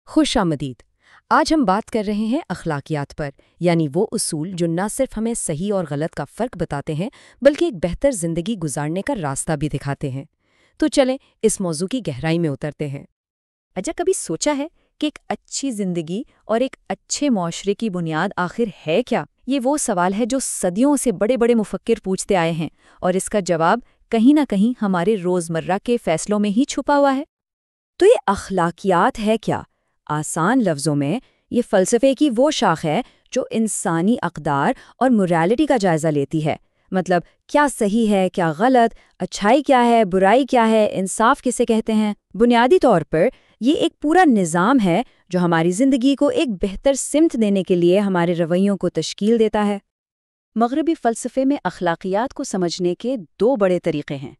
خوش آمدید۔ آج ہم بات کر رہے ہیں اخلاقیات پر، یعنی وہ اصول جو نہ صرف ہمیں صحیح اور غلط کا فرق بتاتے ہیں بلکہ ایک بہتر زندگی گزارنے کا راستہ بھی دکھاتے ہیں۔ تو چلیں اس موضوع کی گہرائی میں اترتے ہیں۔ اچھا، کبھی سوچا ہے کہ ایک اچھی زندگی اور ایک اچھے معاشرے کی بنیاد آخر ہے کیا؟ یہ وہ سوال ہے جو صدیوں سے بڑے بڑے مفکر پوچھتے آئے ہیں، اور اس کا جواب کہیں نہ کہیں ہمارے روزمرہ کے فیصلوں میں ہی چھپا ہوا ہے۔ تو یہ اخلاقیات ہے کیا؟ آسان لفظوں میں یہ فلسفے کی وہ شاخ ہے جو انسانی اقدار اور موریلٹی کا جائزہ لیتی ہے۔ مطلب کیا صحیح ہے، کیا غلط، اچھائی کیا ہے، برائی کیا ہے، انصاف کسے کہتے ہیں۔ بنیادی طور پر یہ ایک پورا نظام ہے جو ہماری زندگی کو ایک بہتر سمت دینے کے لیے ہمارے رویوں کو تشکیل دیتا ہے۔ مغربی فلسفے میں اخلاقیات کو سمجھنے کے دو بڑے طریقے ہیں۔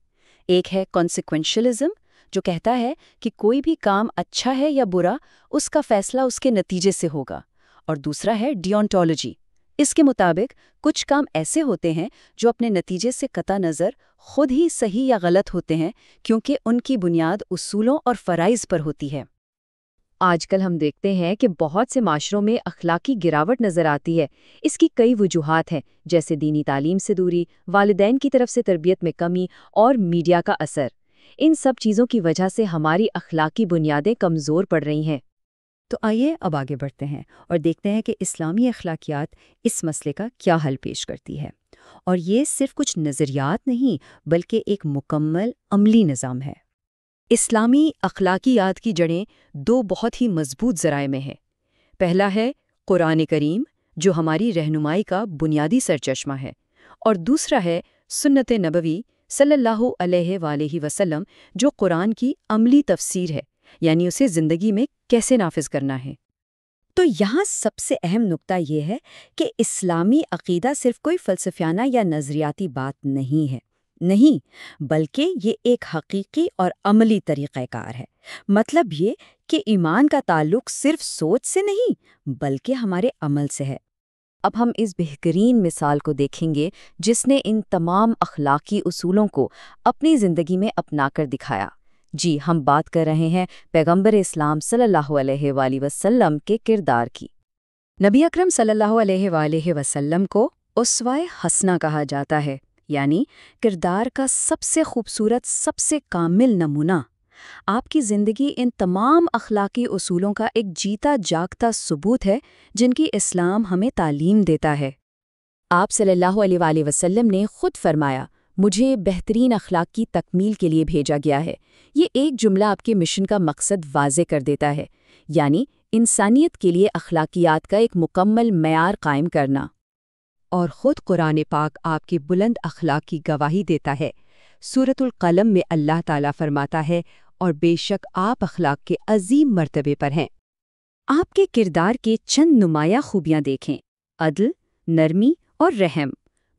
ایک ہے کانسیکوینشلزم، جو کہتا ہے کہ کوئی بھی کام اچھا ہے یا برا اس کا فیصلہ اس کے نتیجے سے ہوگا، اور دوسرا ہے ڈیونٹولوجی۔ اس کے مطابق کچھ کام ایسے ہوتے ہیں جو اپنے نتیجے سے قطع نظر خود ہی صحیح یا غلط ہوتے ہیں، کیونکہ ان کی بنیاد اصولوں اور فرائض پر ہوتی ہے۔ آج کل ہم دیکھتے ہیں کہ بہت سے معاشروں میں اخلاقی گراوٹ نظر آتی ہے۔ اس کی کئی وجوہات ہیں، جیسے دینی تعلیم سے دوری، والدین کی طرف سے تربیت میں کمی اور میڈیا کا اثر۔ ان سب چیزوں کی وجہ سے ہماری اخلاقی بنیادیں کمزور پڑ رہی ہیں۔ تو آئیے اب آگے بڑھتے ہیں اور دیکھتے ہیں کہ اسلامی اخلاقیات اس مسئلے کا کیا حل پیش کرتی ہے۔ اور یہ صرف کچھ نظریات نہیں بلکہ ایک مکمل عملی نظام ہے۔ اسلامی اخلاقیات کی جڑیں دو بہت ہی مضبوط ذرائع میں ہیں۔ پہلا ہے قرآن کریم، جو ہماری رہنمائی کا بنیادی سرچشمہ ہے، اور دوسرا ہے سنت نبوی صلی اللہ علیہ وآلہ وسلم، جو قرآن کی عملی تفسیر ہے، یعنی اسے زندگی میں کیسے نافذ کرنا ہے۔ تو یہاں سب سے اہم نقطہ یہ ہے کہ اسلامی عقیدہ صرف کوئی فلسفیانہ یا نظریاتی بات نہیں ہے، نہیں، بلکہ یہ ایک حقیقی اور عملی طریقہ کار ہے۔ مطلب یہ کہ ایمان کا تعلق صرف سوچ سے نہیں بلکہ ہمارے عمل سے ہے۔ اب ہم اس بہترین مثال کو دیکھیں گے جس نے ان تمام اخلاقی اصولوں کو اپنی زندگی میں اپنا کر دکھایا۔ جی، ہم بات کر رہے ہیں پیغمبر اسلام صلی اللہ علیہ وآلہ وسلم کے کردار کی۔ نبی اکرم صلی اللہ علیہ وآلہ وسلم کو اسوہ حسنہ کہا جاتا ہے، یعنی کردار کا سب سے خوبصورت، سب سے کامل نمونہ۔ آپ کی زندگی ان تمام اخلاقی اصولوں کا ایک جیتا جاگتا ثبوت ہے جن کی اسلام ہمیں تعلیم دیتا ہے۔ آپ صلی اللہ علیہ وآلہ وسلم نے خود فرمایا، مجھے بہترین اخلاق کی تکمیل کے لیے بھیجا گیا ہے۔ یہ ایک جملہ آپ کے مشن کا مقصد واضح کر دیتا ہے، یعنی انسانیت کے لیے اخلاقیات کا ایک مکمل معیار قائم کرنا۔ اور خود قرآن پاک آپ کی بلند اخلاق کی گواہی دیتا ہے۔ سورۃ القلم میں اللہ تعالیٰ فرماتا ہے، اور بے شک آپ اخلاق کے عظیم مرتبے پر ہیں۔ آپ کے کردار کے چند نمایاں خوبیاں دیکھیں: عدل، نرمی اور رحم،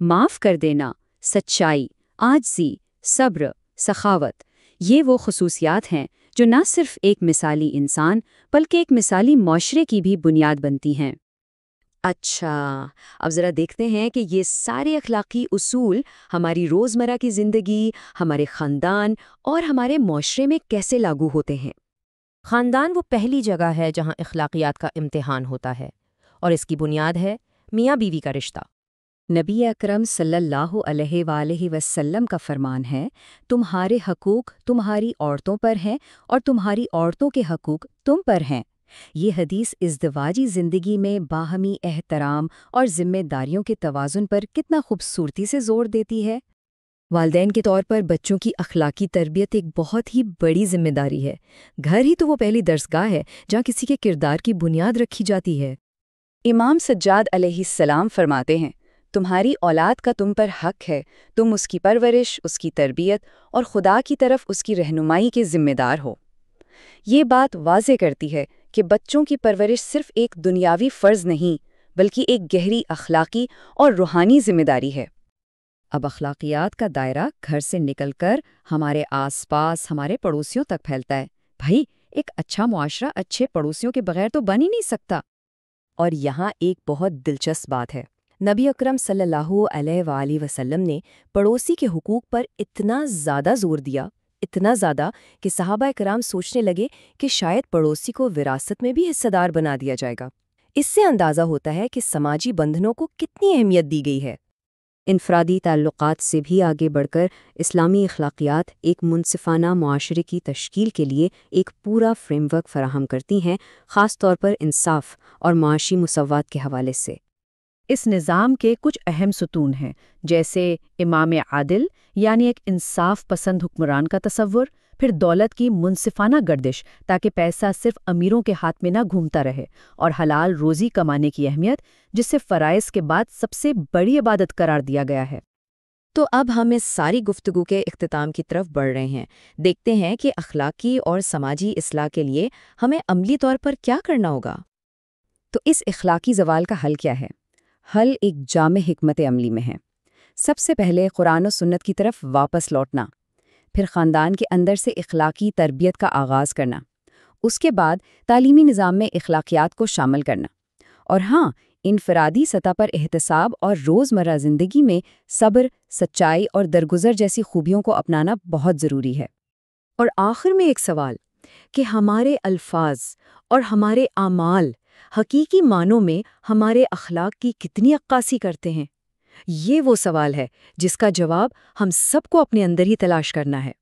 معاف کر دینا، سچائی، عاجزی، صبر، سخاوت۔ یہ وہ خصوصیات ہیں جو نہ صرف ایک مثالی انسان بلکہ ایک مثالی معاشرے کی بھی بنیاد بنتی ہیں۔ اچھا، اب ذرا دیکھتے ہیں کہ یہ سارے اخلاقی اصول ہماری روزمرہ کی زندگی، ہمارے خاندان اور ہمارے معاشرے میں کیسے لاگو ہوتے ہیں۔ خاندان وہ پہلی جگہ ہے جہاں اخلاقیات کا امتحان ہوتا ہے، اور اس کی بنیاد ہے میاں بیوی کا رشتہ۔ نبی اکرم صلی اللہ علیہ وآلہ وسلم کا فرمان ہے، تمہارے حقوق تمہاری عورتوں پر ہیں اور تمہاری عورتوں کے حقوق تم پر ہیں۔ یہ حدیث ازدواجی زندگی میں باہمی احترام اور ذمہ داریوں کے توازن پر کتنا خوبصورتی سے زور دیتی ہے۔ والدین کے طور پر بچوں کی اخلاقی تربیت ایک بہت ہی بڑی ذمہ داری ہے۔ گھر ہی تو وہ پہلی درسگاہ ہے جہاں کسی کے کردار کی بنیاد رکھی جاتی ہے۔ امام سجاد علیہ السلام فرماتے ہیں، تمہاری اولاد کا تم پر حق ہے، تم اس کی پرورش، اس کی تربیت اور خدا کی طرف اس کی رہنمائی کے ذمہ دار ہو۔ یہ بات واضح کرتی ہے کہ بچوں کی پرورش صرف ایک دنیاوی فرض نہیں بلکہ ایک گہری اخلاقی اور روحانی ذمہ داری ہے۔ اب اخلاقیات کا دائرہ گھر سے نکل کر ہمارے آس پاس، ہمارے پڑوسیوں تک پھیلتا ہے۔ بھائی، ایک اچھا معاشرہ اچھے پڑوسیوں کے بغیر تو بن ہی نہیں سکتا۔ اور یہاں ایک بہت دلچسپ بات ہے، نبی اکرم صلی اللہ علیہ وآلہ وسلم نے پڑوسی کے حقوق پر اتنا زیادہ زور دیا اتنا زیادہ کہ صحابہ کرام سوچنے لگے کہ شاید پڑوسی کو وراثت میں بھی حصہ دار بنا دیا جائے گا۔ اس سے اندازہ ہوتا ہے کہ سماجی بندھنوں کو کتنی اہمیت دی گئی ہے۔ انفرادی تعلقات سے بھی آگے بڑھ کر اسلامی اخلاقیات ایک منصفانہ معاشرے کی تشکیل کے لیے ایک پورا فریم ورک فراہم کرتی ہیں، خاص طور پر انصاف اور معاشی مساوات کے حوالے سے۔ اس نظام کے کچھ اہم ستون ہیں، جیسے امام عادل یعنی ایک انصاف پسند حکمران کا تصور، پھر دولت کی منصفانہ گردش تاکہ پیسہ صرف امیروں کے ہاتھ میں نہ گھومتا رہے، اور حلال روزی کمانے کی اہمیت جسے فرائض کے بعد سب سے بڑی عبادت قرار دیا گیا ہے۔ تو اب ہم اس ساری گفتگو کے اختتام کی طرف بڑھ رہے ہیں۔ دیکھتے ہیں کہ اخلاقی اور سماجی اصلاح کے لیے ہمیں عملی طور پر کیا کرنا ہوگا۔ تو اس اخلاقی زوال کا حل کیا ہے؟ حل ایک جامع حکمت عملی میں ہے۔ سب سے پہلے قرآن و سنت کی طرف واپس لوٹنا، پھر خاندان کے اندر سے اخلاقی تربیت کا آغاز کرنا، اس کے بعد تعلیمی نظام میں اخلاقیات کو شامل کرنا، اور ہاں، انفرادی سطح پر احتساب اور روزمرہ زندگی میں صبر، سچائی اور درگزر جیسی خوبیوں کو اپنانا بہت ضروری ہے۔ اور آخر میں ایک سوال کہ ہمارے الفاظ اور ہمارے اعمال حقیقی معنوں میں ہمارے اخلاق کی کتنی عکاسی کرتے ہیں؟ یہ وہ سوال ہے جس کا جواب ہم سب کو اپنے اندر ہی تلاش کرنا ہے۔